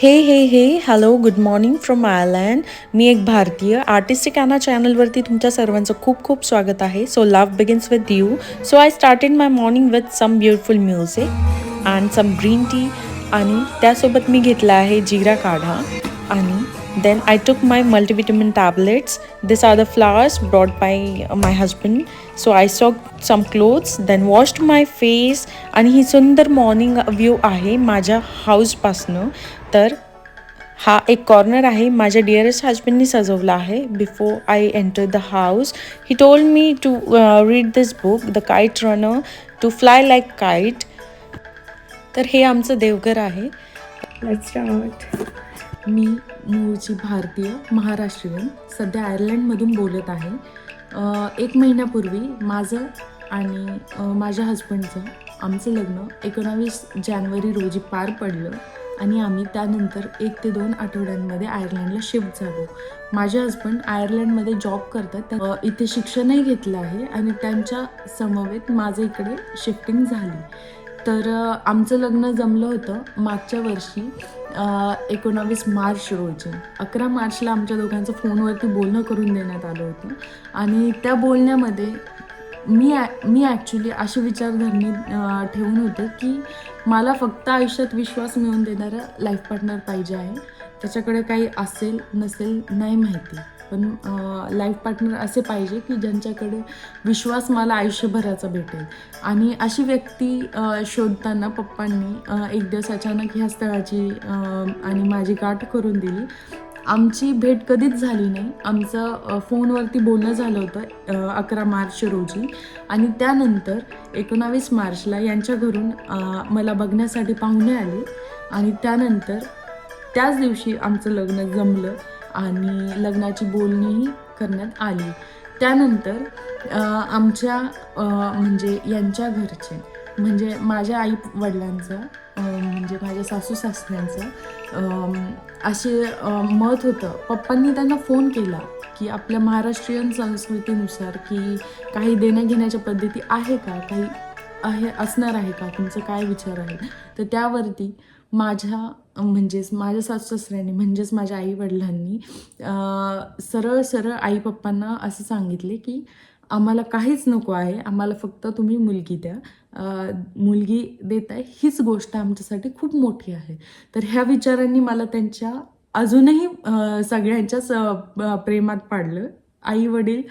हे hello good morning from Ireland. मी एक भारतीय आर्टिस्टिक ॲना चॅनलवरती तुमच्या सर्वांचं खूप खूप स्वागत आहे. So love begins with you. So I started my morning with some beautiful music and some green tea आणि त्यासोबत मी घेतला आहे जिरा काढा आणि then I took my multivitamin tablets. These are the flowers brought by my husband. So I soaked some clothes, then washed my face. आणि ही सुंदर morning view आहे माझ्या हाऊसपासनं. तर हा एक कॉर्नर आहे माझ्या डिअरेस्ट हजबंडनी सजवला आहे. Before I enter the house he told me to read this book the Kite Runner to fly like kite. तर हे आमचं देवघर आहे. Let's start. मी मूळची भारतीय महाराष्ट्रीयन सध्या आयर्लंडमधून बोलत आहे. 1 महिन्यापूर्वी माझं आणि माझ्या हजबंडचं आमचं लग्न 19 जानेवारी रोजी पार पडलं आणि आम्ही त्यानंतर 1 ते 2 आठवड्यांमध्ये आयर्लंडला शिफ्ट झालो. माझे हजबंड आयर्लंडमध्ये जॉब करतात. इथे शिक्षणही घेतलं आहे आणि त्यांच्या समवेत माझं इकडे शिफ्टिंग झाली. तर आमचं लग्न जमलं होतं मागच्या वर्षी 19 मार्च रोजी. 11 मार्चला आमच्या दोघांचं फोनवरती बोलणं करून देण्यात आलं होतं आणि त्या बोलण्यामध्ये मी ॲक्च्युली अशी विचारधरणी ठेवून होते की मला फक्त आयुष्यात विश्वास मिळवून देणारा लाईफ पार्टनर पाहिजे आहे. त्याच्याकडे काही असेल नसेल नाही माहिती, पण लाईफ पार्टनर असे पाहिजे की ज्यांच्याकडे विश्वास मला आयुष्यभराचा भेटेल. आणि अशी व्यक्ती शोधताना पप्पांनी एक दिवस अचानक ह्या स्थळाची आणि माझी गाठ करून दिली. आमची भेट कधीच झाली नाही. आमचं फोनवरती बोलणं झालं होतं 11 मार्च रोजी आणि त्यानंतर 19 मार्चला यांच्या घरून मला बघण्यासाठी पाहुणे आले आणि त्यानंतर त्याच दिवशी आमचं लग्न जमलं आणि लग्नाची बोलणीही करण्यात आली. त्यानंतर आमच्या म्हणजे यांच्या घरचे म्हणजे माझ्या आई वडिलांचं म्हणजे माझ्या सासू सासऱ्यांचं असे मत होतं. पप्पांनी त्यांना फोन केला की आपल्या महाराष्ट्रीयन संस्कृतीनुसार की काही देण्या घेण्याच्या पद्धती आहे का, काही असणार आहे का, तुमचं काय विचार आहे. तर त्यावरती माझ्या सासू सासऱ्यांनी म्हणजेच माझ्या आई वडिलांनी सरळ सरळ आई पप्पांना असं सांगितले की आम्हाला काहीच नको आहे, आम्हाला फक्त तुम्ही मुलगी द्या. मुलगी देताय हीच गोष्ट आमच्यासाठी खूप मोठी आहे. तर ह्या विचारांनी मला त्यांच्या अजूनही सगळ्यांच्याच प्रेमात पाडलं. आई वडील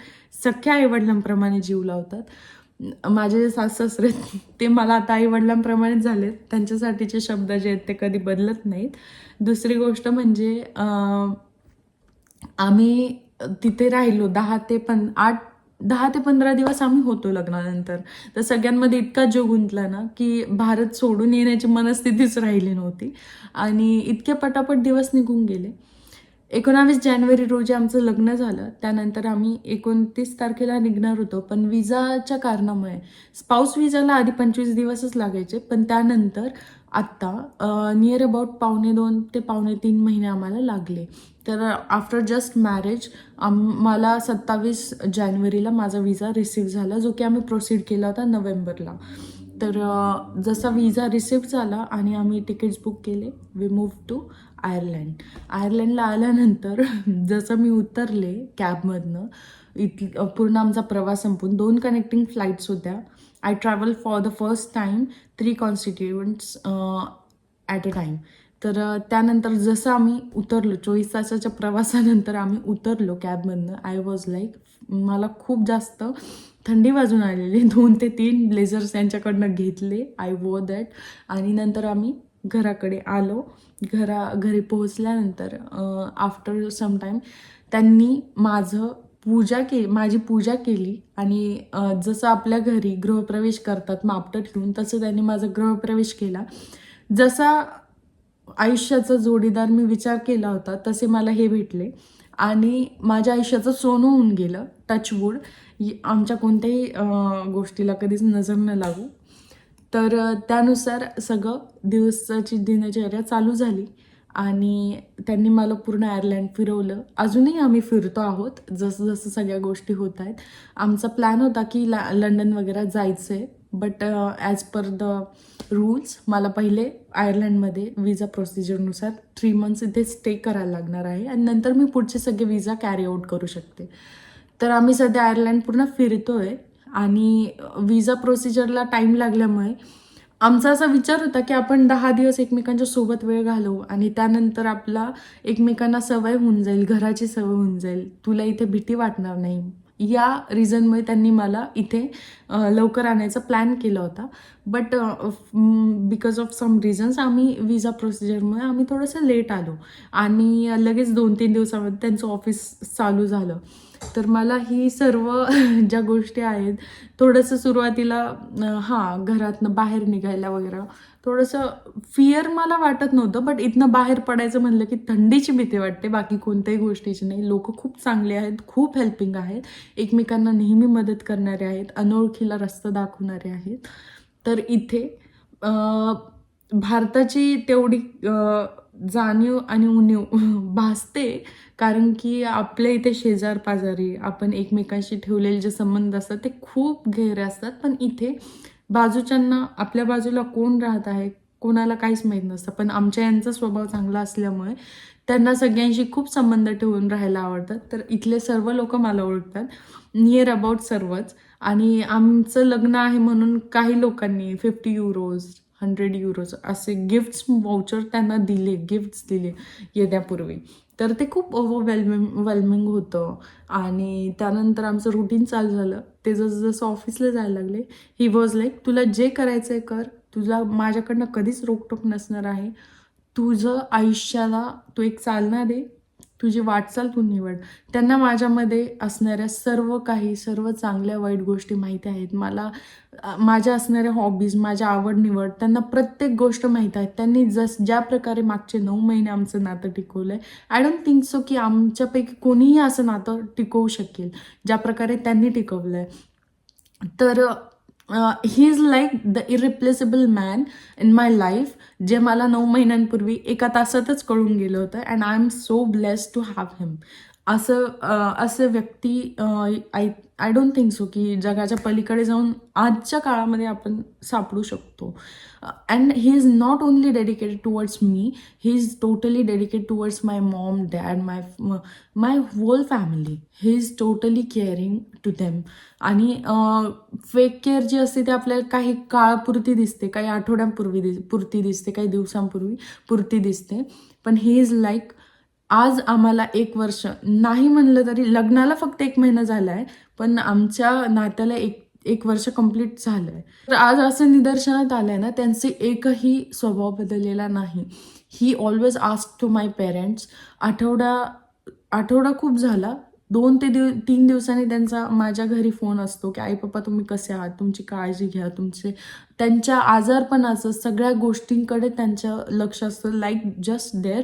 सख्या आईवडिलांप्रमाणे जीव लावतात. माझे सासू सासरे ते मला आता आईवडिलांप्रमाणेच झालेत. त्यांच्यासाठीचे शब्द जे आहेत ते कधी बदलत नाहीत. दुसरी गोष्ट म्हणजे आम्ही तिथे राहिलो 10 ते 15 दिवस आम्ही होतो लग्नानंतर. तर सगळ्यांमध्ये इतका जीव गुंतला ना की भारत सोडून येण्याची मनस्थितीच राहिली नव्हती आणि इतके पटापट दिवस निघून गेले. 19 जानेवारी रोजी आमचं लग्न झालं. त्यानंतर आम्ही 29 तारखेला निघणार होतो, पण विजाच्या कारणामुळे स्पाऊस विजाला आधी 25 दिवसच लागायचे, पण त्यानंतर आत्ता नियर अबाउट 2.25 ते 3.25 महिने आम्हाला लागले. तर आफ्टर जस्ट मॅरेज मला 27 जानेवारीला माझा विजा रिसीव्ह झाला, जो की आम्ही प्रोसीड केला होता नोव्हेंबरला. तर जसा विजा रिसीव्ह झाला आणि आम्ही तिकीट्स बुक केले, वी मूव्ह टू आयर्लंड. आयर्लंडला आल्यानंतर जसं मी उतरले कॅबमधनं, पूर्ण आमचा प्रवास संपून 2 कनेक्टिंग फ्लाईट्स होत्या. I travel for the first time 3 constituents at a time. तर त्यानंतर जसं आम्ही उतरलो 24 तासाच्या प्रवासानंतर आम्ही उतरलो कॅबमधनं, आय वॉज लाईक मला खूप जास्त थंडी वाजून आलेली. 2 ते 3 ब्लेझर्स यांच्याकडनं घेतले. आय वॉर दॅट आणि नंतर आम्ही घराकडे आलो. घरी पोहोचल्यानंतर आफ्टर सम टाईम त्यांनी माझी पूजा केली आणि जसं आपल्या घरी गृहप्रवेश करतात मापटं ठेवून, तसं त्यांनी माझा गृहप्रवेश केला. जसा आयुष्याचा जोडीदार मी विचार केला होता तसे मला हे भेटले आणि माझ्या आयुष्याचं सोनं होऊन गेलं. टचवूड. आमच्या कोणत्याही गोष्टीला कधीच नजर न लागू. तर त्यानुसार सगळं दिवसाची दिनचर्या चालू झाली आणि त्यांनी मला पूर्ण आयर्लंड फिरवलं. अजूनही आम्ही फिरतो आहोत जसं जसं सगळ्या गोष्टी होत आहेत. आमचा प्लॅन होता की लंडन वगैरे जायचं आहे, but as per the rules मला पहिले आयर्लंडमध्ये विजा प्रोसिजरनुसार 3 मंथ्स इथे स्टे करायला लागणार आहे आणि नंतर मी पुढचे सगळे विजा कॅरी आउट करू शकते. तर आम्ही सध्या आयर्लंड पूर्ण फिरतोय आणि विजा प्रोसिजरला टाईम लागल्यामुळे आमचा असा विचार होता की आपण 10 दिवस एकमेकांच्या सोबत वेळ घालवू आणि त्यानंतर आपला एकमेकांना सवय होऊन जाईल, घराची सवय होऊन जाईल, तुला इथे भीती वाटणार नाही. या रिझनमुळे त्यांनी मला इथे लवकर आणायचा प्लॅन केला होता. But because of some reasons आम्ही विजा प्रोसिजरमुळे आम्ही थोडंसं लेट आलो आणि लगेच 2-3 दिवसामध्ये त्यांचं ऑफिस चालू झालं. तर मला ही सर्व ज्या गोष्टी आहेत थोडंसं सुरुवातीला घरातनं बाहेर निघायला वगैरे थोडंसं फिअर मला वाटत नव्हतं. बट इथनं बाहेर पडायचं म्हणलं की थंडीची भीती वाटते, बाकी कोणत्याही गोष्टीची नाही. लोक खूप चांगले आहेत, खूप हेल्पिंग आहेत, एकमेकांना नेहमी मदत करणारे आहेत, अनोळखीला रस्ता दाखवणारे आहेत. तर इथे भारताची तेवढी जाणीव आणि उणीव भासते, कारण की आपल्या इथे शेजार पाजारी आपण एकमेकांशी ठेवलेले जे संबंध असतात ते खूप गहिरे असतात. पण इथे बाजूच्यांना आपल्या बाजूला कोण राहत आहे कोणाला काहीच माहीत नसतं. पण आमच्या यांचा स्वभाव चांगला असल्यामुळे त्यांना सगळ्यांशी खूप संबंध ठेवून राहायला आवडतात. तर इथले सर्व लोक मला ओळखतात, नियर अबाउट सर्वच. आणि आमचं लग्न आहे म्हणून काही लोकांनी €50, €100 असे गिफ्ट्स वाउचर त्यांना दिले, गिफ्ट्स दिले येण्यापूर्वी. तर ते खूप ओव्हरवेल्मिंग होतं. आणि त्यानंतर आमचं रुटीन चालू झालं. ते जसं ऑफिसला जायला लागले, ही वॉज लाईक, तुला जे करायचं आहे कर, तुझा माझ्याकडनं कधीच रोकटोक नसणार आहे. तुझं आयुष्याला तू एक चालना दे, तुझी वाटचाल तू निवड. त्यांना माझ्यामध्ये असणाऱ्या सर्व चांगल्या वाईट गोष्टी माहिती आहेत. मला माझ्या असणाऱ्या हॉबीज, माझ्या आवड निवड, त्यांना प्रत्येक गोष्ट माहीत आहे. त्यांनी ज्या प्रकारे मागचे 9 महिने आमचं नातं टिकवलं आहे, आय डोंट थिंक सो की आमच्यापैकी कोणीही असं नातं टिकवू शकेल ज्या प्रकारे त्यांनी टिकवलं आहे. तर he is like the irreplaceable man in my life, जे मला 9 महिन्यांपूर्वी एका तासातच कळून गेलं होतं. And I am so blessed to have him. असं व्यक्ती आय डोंट थिंक सो की जगाच्या पलीकडे जाऊन आजच्या काळामध्ये आपण सापडू शकतो. And he is not only dedicated towards me, he is totally dedicated towards my mom, dad, my whole family. He is totally caring to them. आणि फेक केअर जी असते ते आपल्याला काही काळापुरती दिसते, काही पुरती दिसते, काही दिवसांपूर्वी पुरती दिसते. पण ही इज लाईक, आज आम्हाला 1 वर्ष नाही म्हणलं तरी, लग्नाला फक्त 1 महिना झाला आहे, पण आमच्या नात्याला एक वर्ष कंप्लीट झालं आहे. तर आज असं निदर्शनात आलं आहे ना, त्यांचे एकही स्वभाव बदललेला नाही. He always ask to my parents. आठवडा खूप झाला, 2 ते 3 दिवसांनी त्यांचा माझ्या घरी फोन असतो की आई पप्पा तुम्ही कसे आहात, तुमची काळजी घ्या, त्यांच्या आजारपणाचं सगळ्या गोष्टींकडे त्यांचं लक्ष असतं. लाईक जस्ट देअर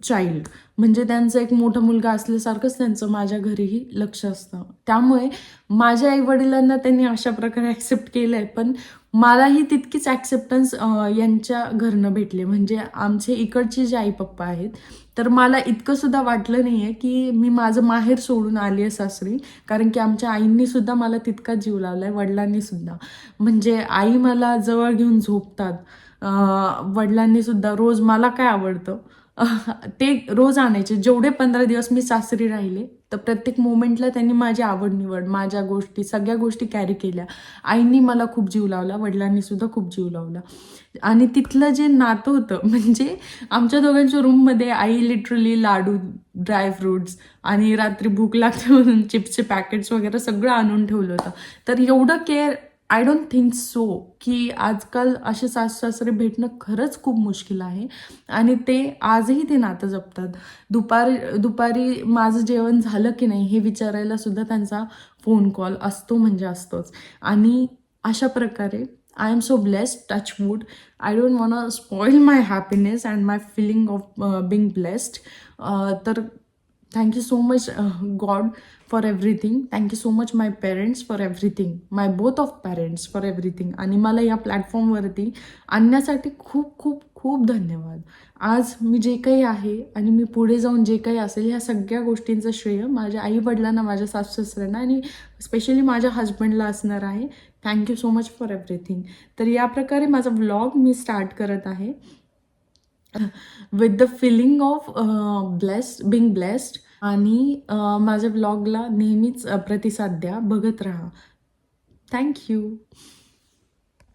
चाइल्ड, म्हणजे त्यांचं एक मोठा मुलगा असल्यासारखंच त्यांचं माझ्या घरीही लक्ष असतं. त्यामुळे माझ्या आईवडिलांना त्यांनी अशा प्रकारे ॲक्सेप्ट केलं आहे, पण मलाही तितकीच ॲक्सेप्टन्स यांच्या घरनं भेटले. म्हणजे आमचे इकडचे जे आई पप्पा आहेत, तर मला इतकं सुद्धा वाटलं नाही आहे की मी माझं माहेर सोडून आली आहे सासरी, कारण की आमच्या आईंनीसुद्धा मला तितकाच जीव लावला आहे, वडिलांनीसुद्धा. म्हणजे आई मला जवळ घेऊन झोपतात, वडिलांनीसुद्धा रोज मला काय आवडतं ते रोज आणायचे. जेवढे 15 दिवस मी सासरी राहिले, तर प्रत्येक मोमेंटला त्यांनी माझी आवड निवड, माझ्या गोष्टी, सगळ्या गोष्टी कॅरी केल्या. आईंनी मला खूप जीव लावला, वडिलांनी सुद्धा खूप जीव लावला. आणि तिथलं जे नातं होतं, म्हणजे आमच्या दोघांच्या रूममध्ये आई लिटरली लाडू, ड्रायफ्रुट्स आणि रात्री भूक लागते म्हणून चिप्सचे पॅकेट्स वगैरे सगळं आणून ठेवलं होतं. तर एवढं care I don't think so की आजकाल असे सासू सासरे भेटणं खरंच खूप मुश्किल आहे. आणि ते आजही ते नातं जपतात. दुपारी माझं जेवण झालं की नाही हे विचारायला सुद्धा त्यांचा फोन कॉल असतो, म्हणजे असतोच. आणि अशा प्रकारे I am so blessed, touch wood. I don't want spoil my happiness and my feeling of being blessed. तर thank you so much God for everything. Thank you so much my parents for everything, my both of parents for everything. आणि मला या प्लॅटफॉर्मवरती आणण्यासाठी खूप खूप खूप धन्यवाद. आज मी जे काही आहे आणि मी पुढे जाऊन जे काही असेल, ह्या सगळ्या गोष्टींचं श्रेय माझ्या आईवडिलांना, माझ्या सासू सासऱ्यांना आणि स्पेशली माझ्या हजबंडला असणार आहे. Thank you so much for everything. तर या प्रकारे माझा व्लॉग मी स्टार्ट करत आहे with the feeling of being blessed. आणि माझ्या व्लॉगला नेहमीच प्रतिसाद द्या, बघत राहा. थँक्यू.